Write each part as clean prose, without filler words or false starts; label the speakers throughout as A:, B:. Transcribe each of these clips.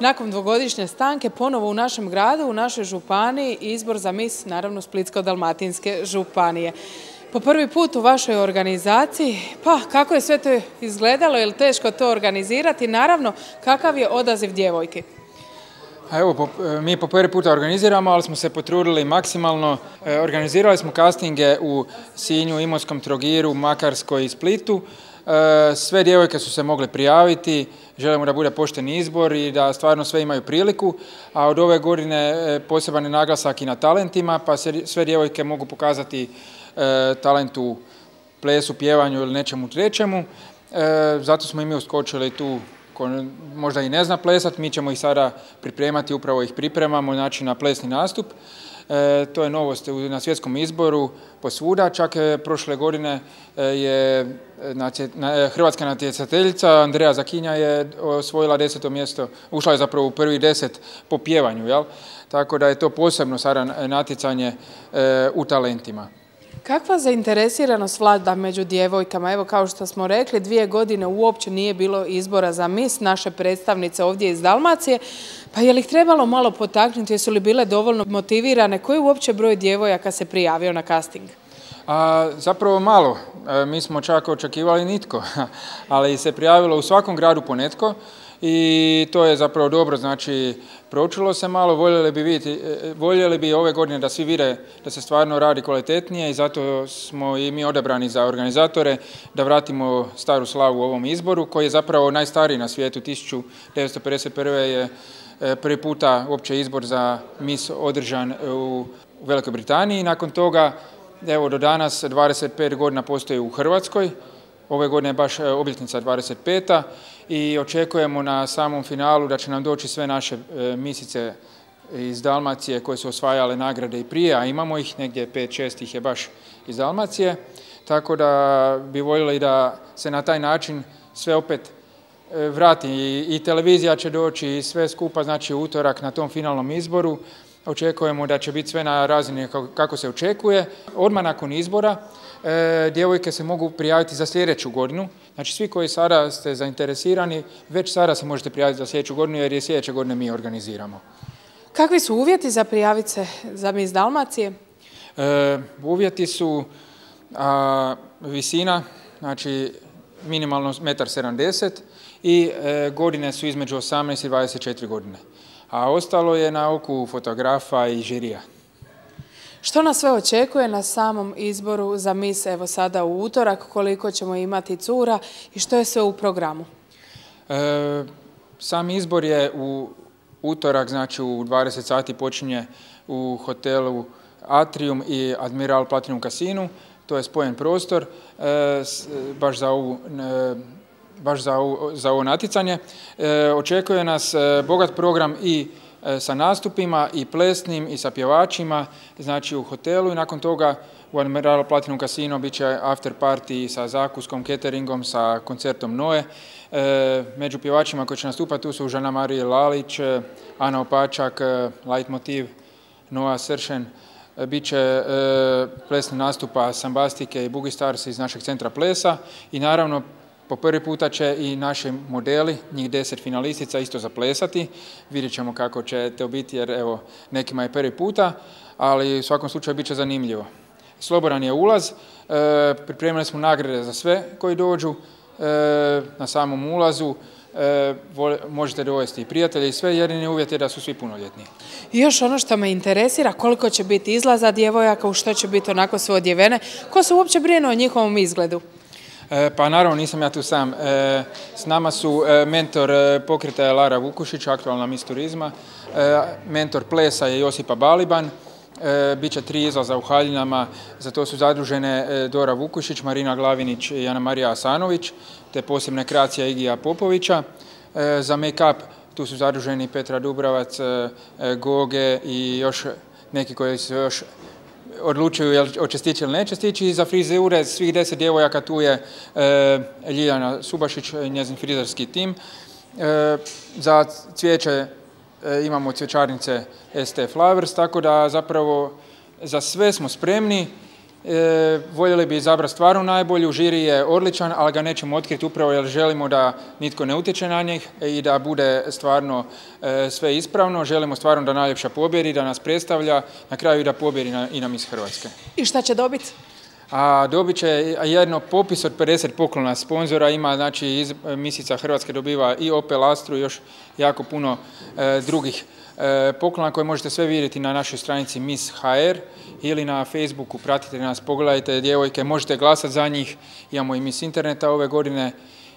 A: nakon dvogodišnje stanke ponovo u našem gradu, u našoj županiji, izbor za mis, naravno, Splitsko-dalmatinske županije. Po prvi put u vašoj organizaciji, pa kako je sve to izgledalo, je li teško to organizirati? Naravno, kakav je odaziv djevojki?
B: Evo, mi po prvi puta organiziramo, ali smo se potrudili maksimalno. Organizirali smo castinge u Sinju, Imotskom, Trogiru, Makarskoj i Splitu. Sve djevojke su se mogle prijaviti, želimo da bude pošten izbor i da stvarno sve imaju priliku, a od ove godine poseban je naglasak i na talentima, pa sve djevojke mogu pokazati talent u plesu, pjevanju ili nečemu trećemu. Zato smo i mi uskočili tu, ko možda i ne zna plesat, mi ćemo ih sada pripremati, upravo ih pripremamo, znači na plesni nastup. To je novost na svjetskom izboru posvuda, čak prošle godine je hrvatska natjecateljica Andreja Zakinja je osvojila 10. mjesto, ušla je zapravo u prvih 10 po pjevanju, jel? Tako da je to posebno sada natjecanje u talentima.
A: Kakva zainteresiranost vlada među djevojkama? Evo, kao što smo rekli, 2 godine uopće nije bilo izbora za mis, naše predstavnice ovdje iz Dalmacije. Pa je li ih trebalo malo potaknuti, jesu li bile dovoljno motivirane? Koji uopće broj djevojaka se prijavio na casting?
B: Zapravo malo. Mi smo čak očekivali nitko, ali se prijavilo u svakom gradu po netko. I to je zapravo dobro, znači proučilo se malo, voljeli bi ove godine da svi vide da se stvarno radi kvalitetnije i zato smo i mi odabrani za organizatore da vratimo staru slavu u ovom izboru koji je zapravo najstariji na svijetu. 1951. je prvi puta uopće izbor za mis održan u Velikoj Britaniji. Nakon toga, evo do danas 25 godina postoji u Hrvatskoj. Ove godine je baš obljetnica 25. i očekujemo na samom finalu da će nam doći sve naše misice iz Dalmacije koje su osvajale nagrade i prije, a imamo ih, negdje 5-6 ih je baš iz Dalmacije. Tako da bi voljeli da se na taj način sve opet vrati. I televizija će doći i sve skupa, znači utorak na tom finalnom izboru. Očekujemo da će biti sve na razini kako se očekuje. Odmah nakon izbora djevojke se mogu prijaviti za sljedeću godinu. Znači svi koji sada ste zainteresirani, već sada se možete prijaviti za sljedeću godinu jer je sljedeće godine mi organiziramo.
A: Kakvi su uvjeti za prijaviti se za mis Dalmacije?
B: Uvjeti su visina, znači minimalno 1,70 m i godine su između 18 i 24 godine. A ostalo je na oku fotografa i žirija.
A: Što nas sve očekuje na samom izboru za mis, evo sada u utorak, koliko ćemo imati cura i što je sve u programu?
B: Sam izbor je u utorak, znači u 20 sati počinje u hotelu Atrium i Admiral Platinum Casinu, to je spojen prostor, baš za ovo natjecanje. Očekuje nas bogat program i sa nastupima i plesnim i sa pjevačima, znači u hotelu i nakon toga u Admiral Platinum Casino bit će after party sa zakuskom, cateringom, sa koncertom Noe. Među pjevačima koji će nastupati tu su Žana Marije Lalić, Ana Opačak, Leitmotiv, Noa Sršen. Biće plesni nastupa Sambastike i Boogie Stars iz našeg centra plesa i naravno po prvi puta će i naši modeli, njih 10 finalistica, isto zaplesati. Vidjet ćemo kako će to biti jer evo, nekima je prvi puta, ali u svakom slučaju bit će zanimljivo. Slobodan je ulaz, pripremili smo nagrade za sve koji dođu na samom ulazu. Možete dovesti i prijatelje i sve, jedini uvjet je da su svi punoljetni.
A: I još ono što me interesira, koliko će biti izlaza djevojaka, u što će biti onako sve odjevene, ko se uopće brine o njihovom izgledu?
B: Pa naravno nisam ja tu sam. S nama su mentor pokreta je Lara Vukušić, aktualna mis turizma, mentor plesa je Josipa Baliban, Biće 3 izlaza u haljinama, za to su zadužene Dora Vukušić, Marina Glavinić i Ana Marija Asanović, te posebne kreacija Igija Popovića. Za make-up tu su zaduženi Petra Dubravac, Goge i još neki koji su još odlučuju jel hoće stići ili neće stići. I za frizure svih 10 djevojaka tu je Ljiljana Subašić, njezin frizerski tim. Za cvijeće imamo cvjećarnice ST Flowers, tako da zapravo za sve smo spremni. Voljeli bi izabrati stvarno najbolju, žiri je odličan, ali ga nećemo otkriti upravo jer želimo da nitko ne utječe na njih i da bude stvarno sve ispravno. Želimo stvarno da najljepša pobjedi, da nas predstavlja, na kraju i da pobjedi i na Miss Hrvatske.
A: I šta će dobiti?
B: A dobit će jedno popis od 50 poklona sponzora, ima znači Misica Hrvatske dobiva i Opel Astru i još jako puno drugih poklona koje možete sve vidjeti na našoj stranici Miss HR ili na Facebooku, pratite nas, pogledajte djevojke, možete glasati za njih, imamo i Miss Interneta ove godine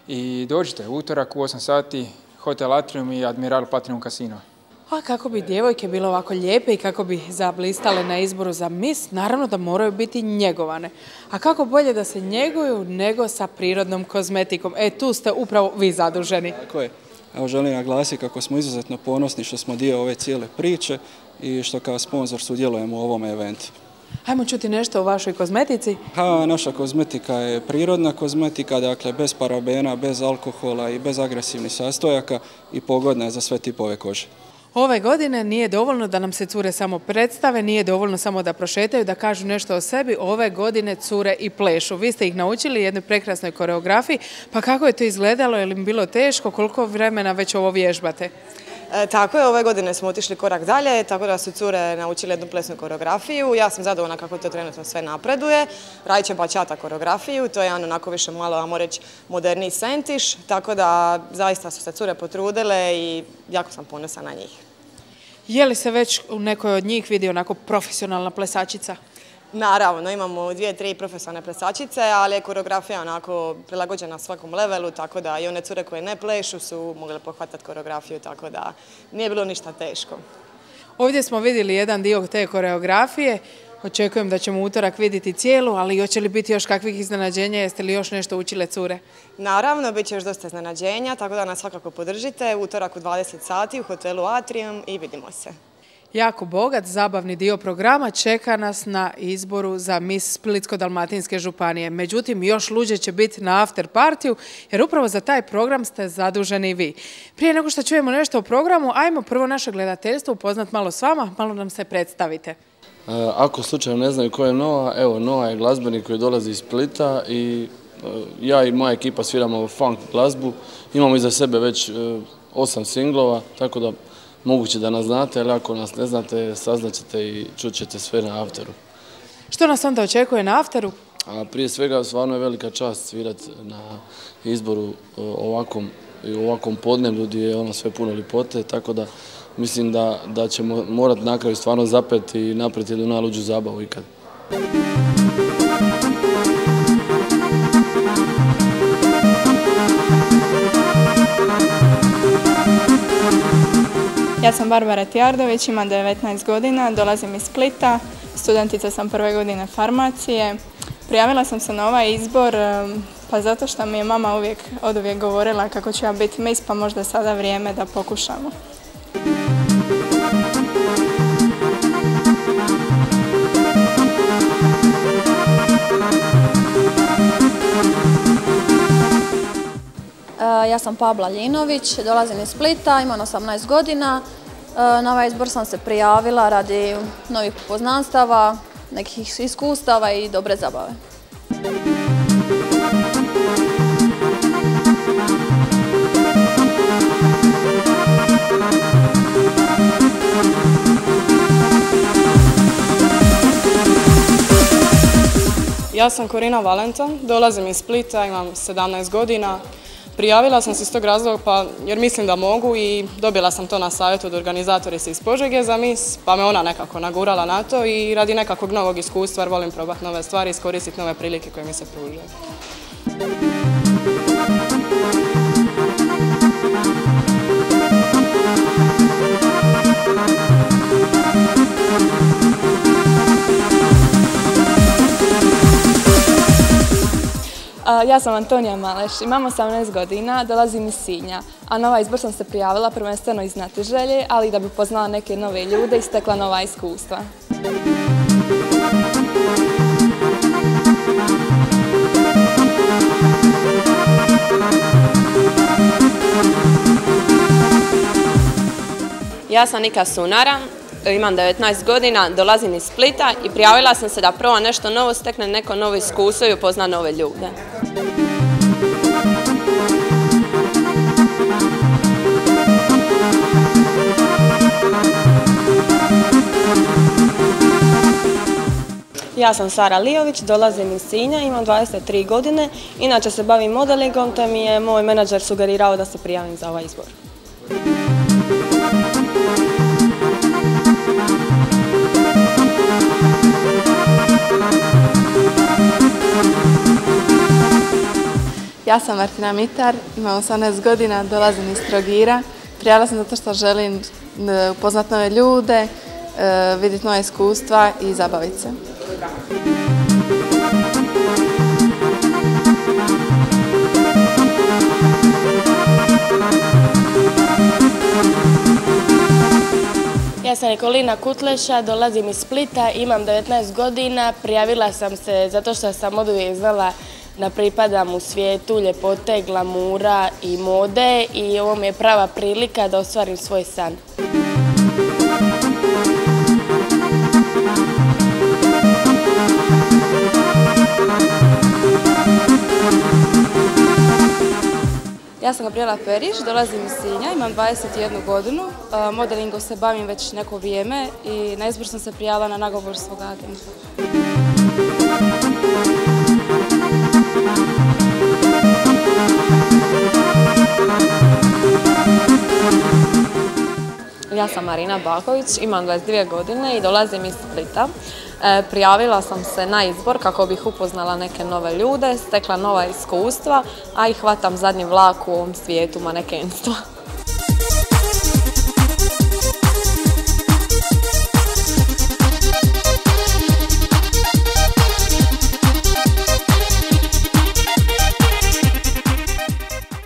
B: i dođite utorak u 8 sati, Hotel Atrium i Admiral Platinum Casino.
A: A kako bi djevojke bile ovako lijepe i kako bi zablistale na izboru za Miss, naravno da moraju biti njegovane. A kako bolje da se njeguju nego sa prirodnom kozmetikom? Tu ste upravo vi zaduženi.
C: Tako je. Evo želim naglasiti kako smo izuzetno ponosni što smo dio ove cijele priče i što kao sponzor sudjelujemo u ovom eventu.
A: Hajmo čuti nešto o vašoj kozmetici.
C: Naša kozmetika je prirodna kozmetika, dakle bez parabena, bez alkohola i bez agresivnih sastojaka i pogodna je za sve tipove kože.
A: Ove godine nije dovoljno da nam se cure samo predstave, nije dovoljno samo da prošetaju, da kažu nešto o sebi. Ove godine cure i plešu. Vi ste ih naučili jednoj prekrasnoj koreografiji, pa kako je to izgledalo, je li im bilo teško, koliko vremena već ovo vježbate?
D: Tako je, ove godine smo otišli korak dalje, tako da su cure naučili jednu plesnu koreografiju. Ja sam zadovoljna kako to trenutno sve napreduje. Radit će bačata koreografiju, to je jedan onako više malo, ajmo reći, moderniji sentiš, tako da zaista su se cure potrudile i jako sam ponosna na njih.
A: Je li se već u nekoj od njih vidi onako profesionalna plesačica?
D: Naravno, imamo 2-3 profesionalne plesačice, ali je koreografija onako prilagođena svakom levelu, tako da i one cure koje ne plešu su mogle pohvatati koreografiju, tako da nije bilo ništa teško.
A: Ovdje smo vidjeli jedan dio te koreografije. Očekujem da ćemo utorak vidjeti cijelu, ali hoće li biti još kakvih iznenađenja? Jeste li još nešto učile cure?
D: Naravno, bit će još dosta iznenađenja, tako da nas svakako podržite. Utorak u 20 sati u hotelu Atrium i vidimo se.
A: Jako bogat, zabavni dio programa čeka nas na izboru za Miss Splitsko-dalmatinske županije. Međutim, još luđe će biti na after partiju, jer upravo za taj program ste zaduženi i vi. Prije nego što čujemo nešto o programu, ajmo prvo naše gledateljstvo upoznat malo s vama, malo nam se predstavite.
E: Ako slučajno ne znaju ko je Noa, evo Noa je glazbenik koji dolazi iz Splita i ja i moja ekipa sviramo funk glazbu. Imamo iza sebe već 8 singlova, tako da moguće da nas znate, ali ako nas ne znate, saznaćete i čućete sve na afteru.
A: Što nas onda očekuje na afteru?
E: Prije svega, stvarno je velika čast svirati na izboru u ovakvom podneblju gdje je ono sve puno ljepote, tako da mislim da ćemo morati na kraju stvarno zapeti i napraviti jednu najluđu zabavu ikad.
F: Ja sam Barbara Tijardović, imam 19 godina, dolazim iz Splita, studentica sam prve godine farmacije. Prijavila sam se na ovaj izbor pa zato što mi je mama oduvijek govorila kako ću ja biti Miss, pa možda je sada vrijeme da pokušamo.
G: Ja sam Pabla Ljinović, dolazim iz Splita, imam 18 godina. Na ovaj izbor sam se prijavila radi novih poznanstava, nekih iskustava i dobre zabave.
H: Ja sam Korina Valenta, dolazim iz Splita, imam 17 godina. Prijavila sam se iz tog razloga jer mislim da mogu i dobila sam to na savjetu od organizatorice iz Požege za Miss, pa me ona nekako nagurala na to i radi nekakvog novog iskustva jer volim probati nove stvari i iskoristiti nove prilike koje mi se pružaju.
F: Ja sam Antonija Maleš, imam 18 godina, dolazim iz Sinja, a na ovaj izbor sam se prijavila prvenstveno iz znatiželje, ali da bi poznala neke nove ljude i stekla nova iskustva.
I: Ja sam Nika Sunara, imam 19 godina, dolazim iz Splita i prijavila sam se da probam nešto novo, steknem neko novo iskustvo i upoznam nove ljude.
J: Ja sam Sara Lijović, dolazim iz Sinja, imam 23 godine, inače se bavim modelingom te mi je moj menadžer sugerirao da se prijavim za ovaj izbor.
F: Ja sam Martina Mitar, imam 18 godina, dolazim iz Trogira. Prijavila sam zato što želim upoznat nove ljude, vidjeti nova iskustva i zabaviti se.
J: Ja sam Nikolina Kutleša, dolazim iz Splita, imam 19 godina, prijavila sam se zato što sam oduvijek znala da pripadam u svijetu ljepote, glamura i mode i ovo mi je prava prilika da ostvarim svoj san.
K: Ja sam Gabriela Periš, dolazim iz Sinja, imam 21 godinu, modelingom se bavim već neko vrijeme i na izbor sam se prijavila na nagovor svog agenta.
I: Ja sam Marina Baković, imam 22 godine i dolazim iz Splita. Prijavila sam se na izbor kako bih upoznala neke nove ljude, stekla nova iskustva, a i hvatam zadnji vlak u ovom svijetu manekenstva.